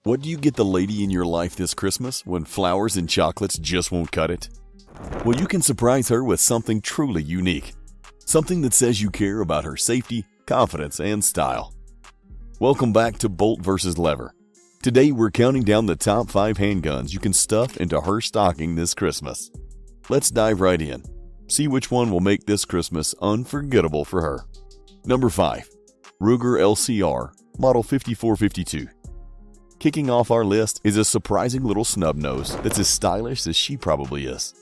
What do you get the lady in your life this Christmas when flowers and chocolates just won't cut it? Well, you can surprise her with something truly unique. Something that says you care about her safety, confidence, and style. Welcome back to Bolt vs. Lever. Today we're counting down the top 5 handguns you can stuff into her stocking this Christmas. Let's dive right in. See which one will make this Christmas unforgettable for her. Number 5. Ruger LCR Model 5452. Kicking off our list is a surprising little snub nose that's as stylish as she probably is.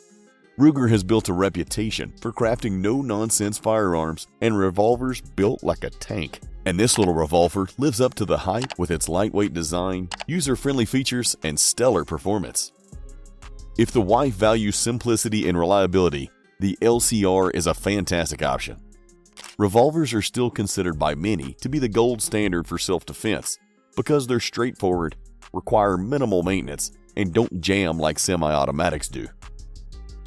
Ruger has built a reputation for crafting no-nonsense firearms and revolvers built like a tank. And this little revolver lives up to the hype with its lightweight design, user-friendly features, and stellar performance. If the wife values simplicity and reliability, the LCR is a fantastic option. Revolvers are still considered by many to be the gold standard for self-defense because they're straightforward, require minimal maintenance, and don't jam like semi-automatics do.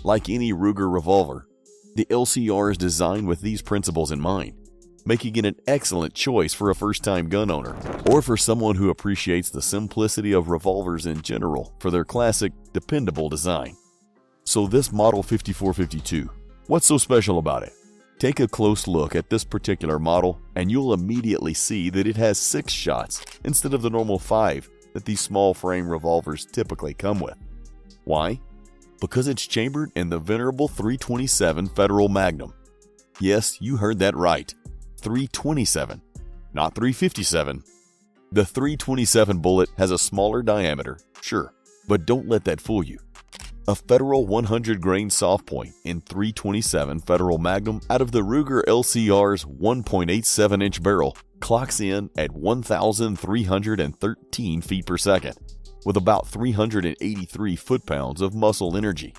Like any Ruger revolver, the LCR is designed with these principles in mind, making it an excellent choice for a first-time gun owner or for someone who appreciates the simplicity of revolvers in general for their classic, dependable design. So this Model 5452, what's so special about it? Take a close look at this particular model and you'll immediately see that it has 6 shots instead of the normal 5 that these small frame revolvers typically come with. Why? Because it's chambered in the venerable .327 Federal Magnum. Yes, you heard that right. .327, not .357. The .327 bullet has a smaller diameter, sure, but don't let that fool you. A Federal 100-grain soft point in .327 Federal Magnum out of the Ruger LCR's 1.87-inch barrel clocks in at 1,313 feet per second, with about 383 foot-pounds of muscle energy.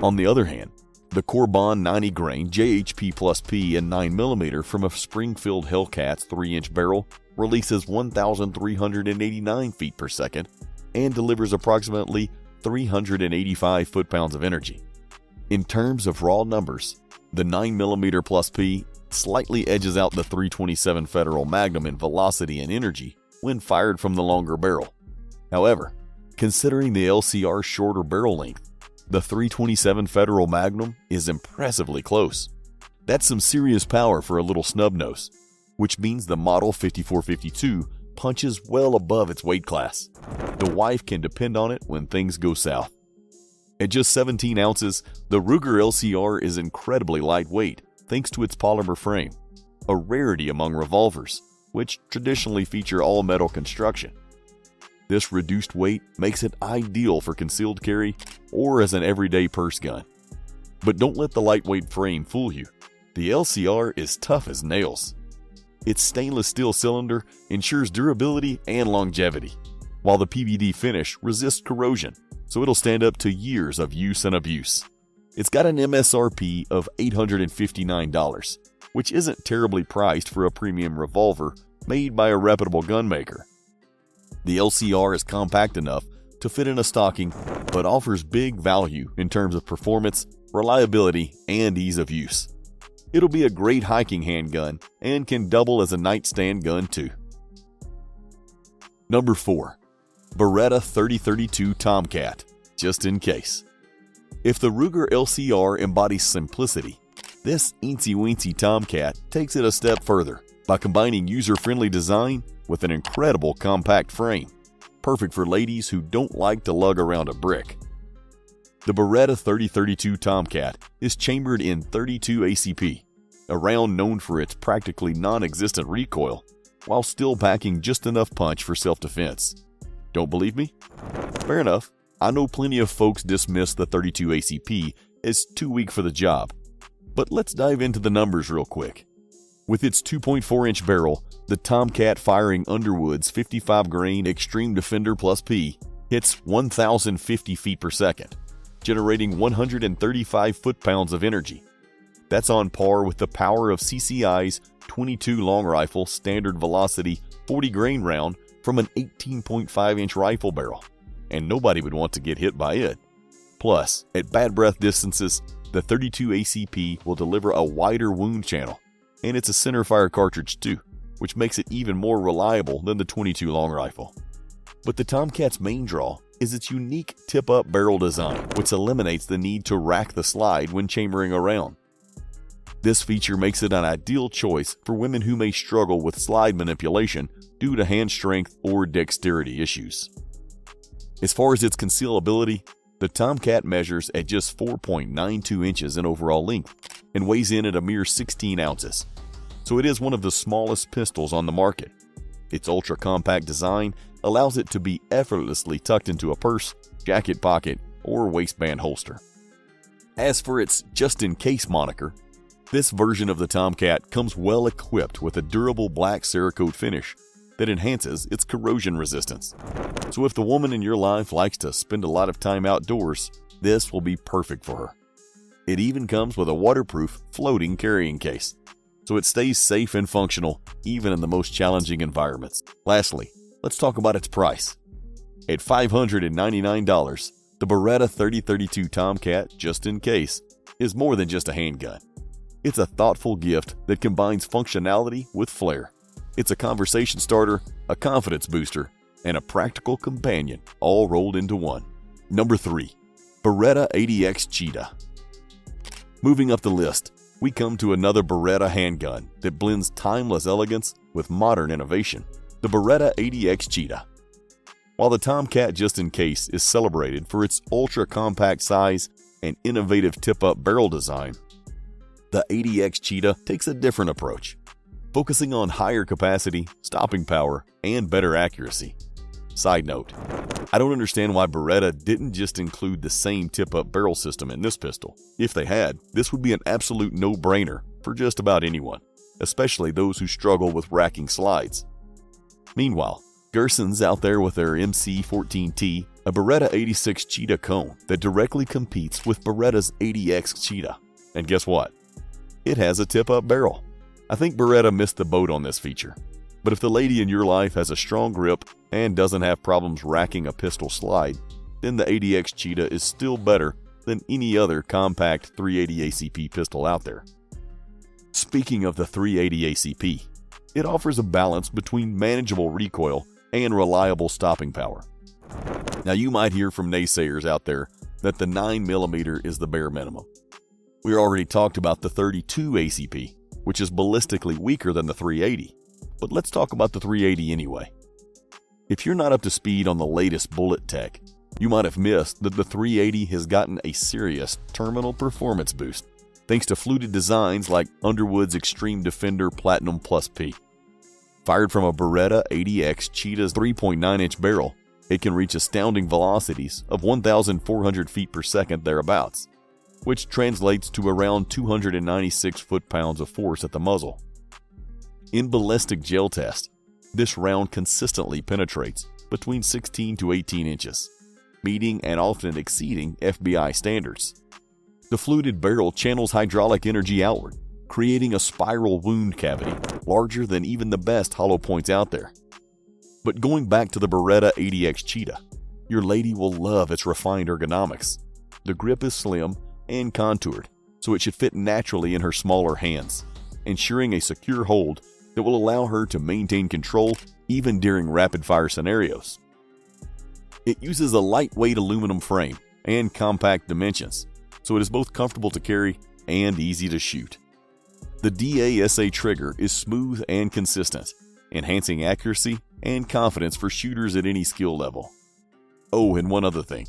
On the other hand, the Corbon 90-grain JHP plus P and 9mm from a Springfield Hellcat's 3-inch barrel releases 1,389 feet per second and delivers approximately 385 foot-pounds of energy. In terms of raw numbers, the 9mm plus P slightly edges out the .327 Federal Magnum in velocity and energy when fired from the longer barrel. However, considering the LCR's shorter barrel length, the .327 Federal Magnum is impressively close. That's some serious power for a little snub nose, which means the Model 5452 punches well above its weight class. The wife can depend on it when things go south. At just 17 ounces, the Ruger LCR is incredibly lightweight thanks to its polymer frame, a rarity among revolvers, which traditionally feature all-metal construction. This reduced weight makes it ideal for concealed carry or as an everyday purse gun. But don't let the lightweight frame fool you. The LCR is tough as nails. Its stainless steel cylinder ensures durability and longevity, while the PVD finish resists corrosion, so it'll stand up to years of use and abuse. It's got an MSRP of $859, which isn't terribly priced for a premium revolver made by a reputable gun maker. The LCR is compact enough to fit in a stocking, but offers big value in terms of performance, reliability, and ease of use. It'll be a great hiking handgun and can double as a nightstand gun too. Number 4. Beretta 3032 Tomcat, just in case. If the Ruger LCR embodies simplicity, this eensy-weensy Tomcat takes it a step further by combining user-friendly design with an incredible compact frame, perfect for ladies who don't like to lug around a brick. The Beretta 3032 Tomcat is chambered in .32 ACP, a round known for its practically non-existent recoil, while still packing just enough punch for self-defense. Don't believe me? Fair enough. I know plenty of folks dismiss the .32 ACP as too weak for the job, but let's dive into the numbers real quick. With its 2.4-inch barrel, the Tomcat firing Underwood's 55-grain Extreme Defender Plus P hits 1,050 feet per second, generating 135 foot-pounds of energy. That's on par with the power of CCI's .22 long rifle standard velocity 40-grain round from an 18.5-inch rifle barrel, and nobody would want to get hit by it. Plus, at bad breath distances, the .32 ACP will deliver a wider wound channel, and it's a centerfire cartridge too, which makes it even more reliable than the .22 long rifle. But the Tomcat's main draw is its unique tip-up barrel design, which eliminates the need to rack the slide when chambering around. This feature makes it an ideal choice for women who may struggle with slide manipulation due to hand strength or dexterity issues. As far as its concealability, the Tomcat measures at just 4.92 inches in overall length and weighs in at a mere 16 ounces, so it is one of the smallest pistols on the market. Its ultra-compact design allows it to be effortlessly tucked into a purse, jacket pocket, or waistband holster. As for its just-in-case moniker, this version of the Tomcat comes well equipped with a durable black Cerakote finish that enhances its corrosion resistance. So if the woman in your life likes to spend a lot of time outdoors, this will be perfect for her. It even comes with a waterproof floating carrying case, so it stays safe and functional even in the most challenging environments. Lastly, let's talk about its price. At $599, the Beretta 3032 Tomcat just in case is more than just a handgun. It's a thoughtful gift that combines functionality with flair. It's a conversation starter, a confidence booster, and a practical companion all rolled into one. Number 3. Beretta ADX Cheetah. Moving up the list, we come to another Beretta handgun that blends timeless elegance with modern innovation, the Beretta ADX Cheetah. While the Tomcat just in case is celebrated for its ultra-compact size and innovative tip-up barrel design, the ADX Cheetah takes a different approach, focusing on higher capacity, stopping power, and better accuracy. Side note, I don't understand why Beretta didn't just include the same tip-up barrel system in this pistol. If they had, this would be an absolute no-brainer for just about anyone, especially those who struggle with racking slides. Meanwhile, Gerson's out there with their MC14T, a Beretta 86 Cheetah cone that directly competes with Beretta's ADX Cheetah. And guess what? It has a tip-up barrel. I think Beretta missed the boat on this feature. But if the lady in your life has a strong grip and doesn't have problems racking a pistol slide, then the ADX Cheetah is still better than any other compact 380 ACP pistol out there. Speaking of the 380 ACP, it offers a balance between manageable recoil and reliable stopping power. Now you might hear from naysayers out there that the 9mm is the bare minimum. We already talked about the 32 ACP, which is ballistically weaker than the 380, but let's talk about the 380 anyway. If you're not up to speed on the latest bullet tech, you might have missed that the 380 has gotten a serious terminal performance boost thanks to fluted designs like Underwood's Extreme Defender Platinum Plus P. Fired from a Beretta ADX Cheetah's 3.9-inch barrel, it can reach astounding velocities of 1,400 feet per second thereabouts, which translates to around 296 foot-pounds of force at the muzzle. In ballistic gel tests, this round consistently penetrates between 16 to 18 inches, meeting and often exceeding FBI standards. The fluted barrel channels hydraulic energy outward, creating a spiral wound cavity larger than even the best hollow points out there. But going back to the Beretta ADX Cheetah, your lady will love its refined ergonomics. The grip is slim and contoured, so it should fit naturally in her smaller hands, ensuring a secure hold that will allow her to maintain control even during rapid-fire scenarios. It uses a lightweight aluminum frame and compact dimensions, so it is both comfortable to carry and easy to shoot. The DASA trigger is smooth and consistent, enhancing accuracy and confidence for shooters at any skill level. Oh, and one other thing.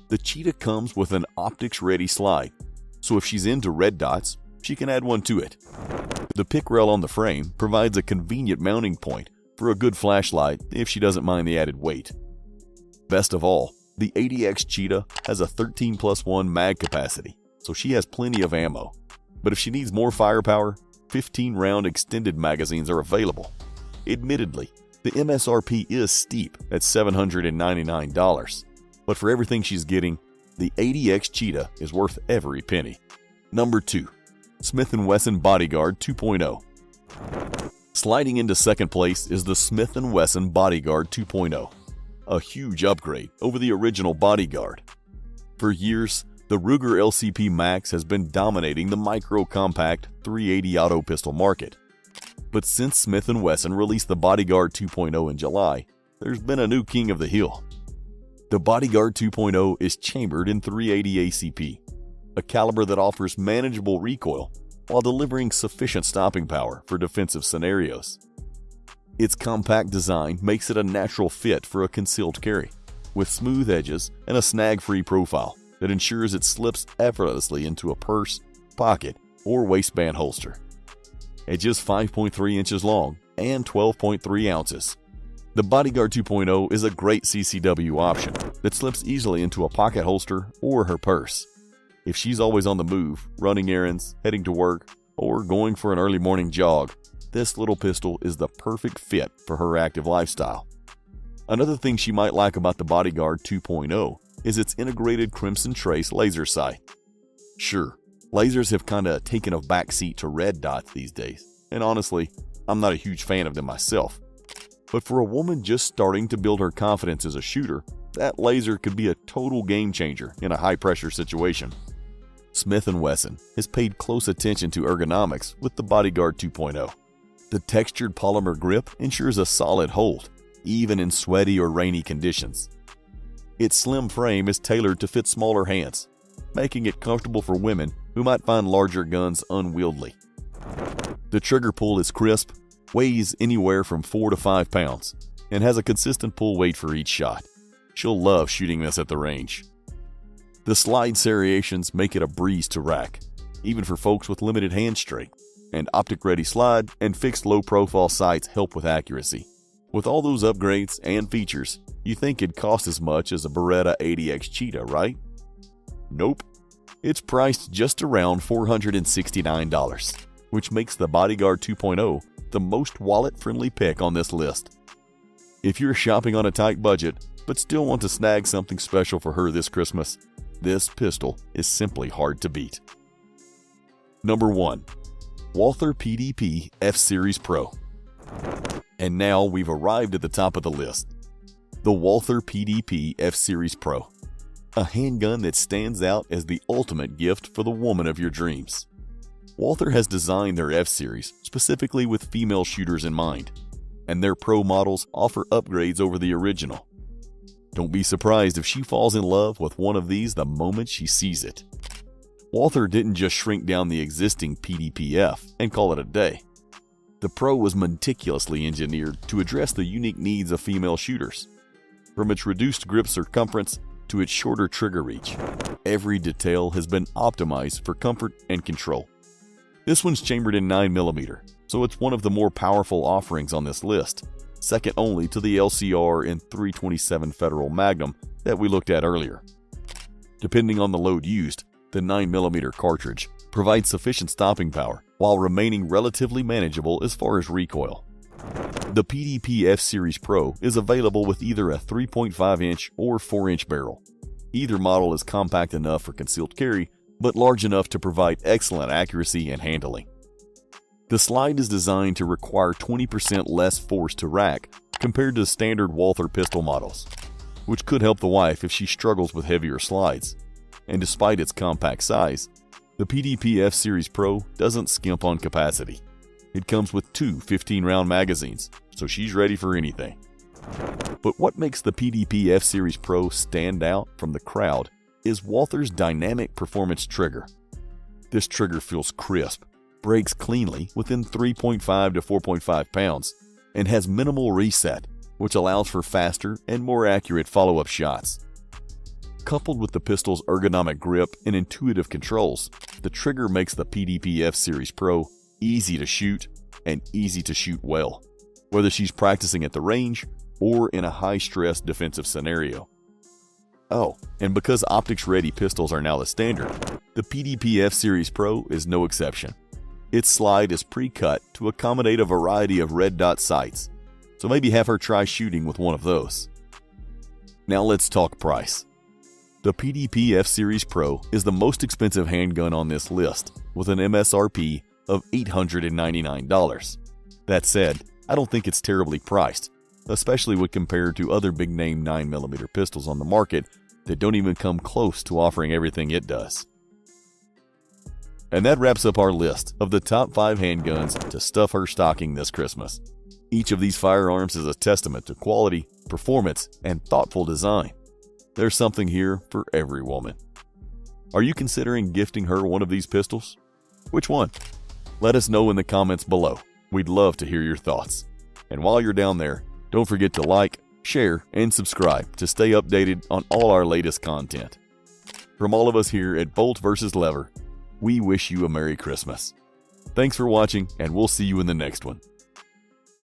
The Cheetah comes with an optics-ready slide, so if she's into red dots, she can add one to it. The pick rail on the frame provides a convenient mounting point for a good flashlight if she doesn't mind the added weight. Best of all, the ADX Cheetah has a 13+1 mag capacity, so she has plenty of ammo. But if she needs more firepower, 15-round extended magazines are available. Admittedly, the MSRP is steep at $799, but for everything she's getting, the ADX Cheetah is worth every penny. Number 2. Smith & Wesson Bodyguard 2.0. Sliding into second place is the Smith & Wesson Bodyguard 2.0, a huge upgrade over the original Bodyguard. For years, the Ruger LCP Max has been dominating the micro-compact 380 auto pistol market. But since Smith & Wesson released the Bodyguard 2.0 in July, there's been a new king of the hill. The Bodyguard 2.0 is chambered in .380 ACP, a caliber that offers manageable recoil while delivering sufficient stopping power for defensive scenarios. Its compact design makes it a natural fit for a concealed carry, with smooth edges and a snag-free profile that ensures it slips effortlessly into a purse, pocket, or waistband holster. At just 5.3 inches long and 12.3 ounces, the Bodyguard 2.0 is a great CCW option that slips easily into a pocket holster or her purse. If she's always on the move, running errands, heading to work, or going for an early morning jog, this little pistol is the perfect fit for her active lifestyle. Another thing she might like about the Bodyguard 2.0 is its integrated Crimson Trace laser sight. Sure, lasers have kinda taken a backseat to red dots these days, and honestly, I'm not a huge fan of them myself. But for a woman just starting to build her confidence as a shooter, that laser could be a total game changer in a high-pressure situation. Smith & Wesson has paid close attention to ergonomics with the Bodyguard 2.0. The textured polymer grip ensures a solid hold, even in sweaty or rainy conditions. Its slim frame is tailored to fit smaller hands, making it comfortable for women who might find larger guns unwieldy. The trigger pull is crisp, weighs anywhere from 4 to 5 pounds, and has a consistent pull weight for each shot. She'll love shooting this at the range. The slide serrations make it a breeze to rack, even for folks with limited hand strength, and optic-ready slide and fixed low-profile sights help with accuracy. With all those upgrades and features, you think it'd cost as much as a Beretta 80X Cheetah, right? Nope. It's priced just around $469, which makes the Bodyguard 2.0 the most wallet-friendly pick on this list. If you're shopping on a tight budget, but still want to snag something special for her this Christmas, this pistol is simply hard to beat. Number 1. Walther PDP F-Series PRO. And now we've arrived at the top of the list. The Walther PDP F-Series PRO. A handgun that stands out as the ultimate gift for the woman of your dreams. Walther has designed their F-Series specifically with female shooters in mind, and their Pro models offer upgrades over the original. Don't be surprised if she falls in love with one of these the moment she sees it. Walther didn't just shrink down the existing PDP-F and call it a day. The Pro was meticulously engineered to address the unique needs of female shooters. From its reduced grip circumference to its shorter trigger reach, every detail has been optimized for comfort and control. This one's chambered in 9mm, so it's one of the more powerful offerings on this list, second only to the LCR and .327 Federal Magnum that we looked at earlier. Depending on the load used, the 9mm cartridge provides sufficient stopping power while remaining relatively manageable as far as recoil. The PDP F-Series PRO is available with either a 3.5-inch or 4-inch barrel. Either model is compact enough for concealed carry, but large enough to provide excellent accuracy and handling. The slide is designed to require 20% less force to rack compared to standard Walther pistol models, which could help the wife if she struggles with heavier slides. And despite its compact size, the PDP F-Series PRO doesn't skimp on capacity. It comes with two 15-round magazines, so she's ready for anything. But what makes the PDP F-Series PRO stand out from the crowd is Walther's dynamic performance trigger. This trigger feels crisp, breaks cleanly within 3.5 to 4.5 pounds, and has minimal reset, which allows for faster and more accurate follow-up shots. Coupled with the pistol's ergonomic grip and intuitive controls, the trigger makes the PDP F-Series PRO easy to shoot and easy to shoot well, whether she's practicing at the range or in a high-stress defensive scenario. Oh, and because optics-ready pistols are now the standard, the PDP F-Series PRO is no exception. Its slide is pre-cut to accommodate a variety of red dot sights, so maybe have her try shooting with one of those. Now let's talk price. The PDP F-Series PRO is the most expensive handgun on this list, with an MSRP of $899. That said, I don't think it's terribly priced, especially when compared to other big-name 9mm pistols on the market that don't even come close to offering everything it does. And that wraps up our list of the top 5 handguns to stuff her stocking this Christmas. Each of these firearms is a testament to quality, performance, and thoughtful design. There's something here for every woman. Are you considering gifting her one of these pistols? Which one? Let us know in the comments below. We'd love to hear your thoughts. And while you're down there, don't forget to like, share, and subscribe to stay updated on all our latest content. From all of us here at Bolt vs. Lever, we wish you a Merry Christmas. Thanks for watching, and we'll see you in the next one.